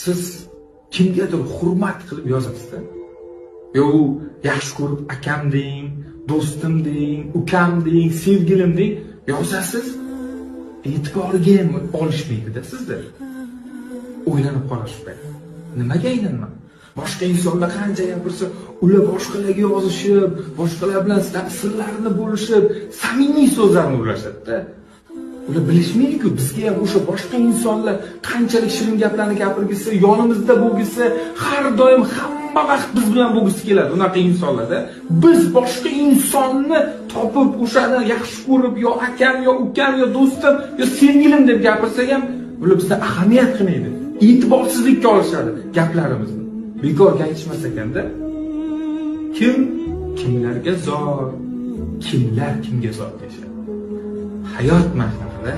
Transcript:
siz kimgadir hurmat qilib yozasiz-da. Yo, yaxshi ko'rib akam deng, do'stim deng, ukam deng, sevgilim deng yozasiz. E'tiborga ham olishmaydi-da sizlar. O'ylanib qolasiz. Nimaga aylanman? Boshqa insonlar qancha gapirsa, ular boshqalarga yozishib, boshqalar bilan sirlarini bo'lishib, samimiy so'zlarni ulashadi-da. Ular bilishmaydi-ku, bizga ham o'sha boshqa insonlar qanchalik shirin gaplarni gapirgisi, yonimizda bo'lgisi, har doim hamma vaqt biz bilan bo'lgisi keladi unaqa insonlarda. Biz boshqa insonni topib, o'shani yaxshi ko'rib, yo akam, yo ukam, yo do'stim, yo sevgilim deb gapirsak ham, ular bizga ahamiyat qilmaydi. E'tiborsizlikka olishadi gaplarimizni. Bekorga aytishmas ekanda. Kim kimlarga zor, kimlar kimga zor deyishadi. Hayot mana shunaqa-da.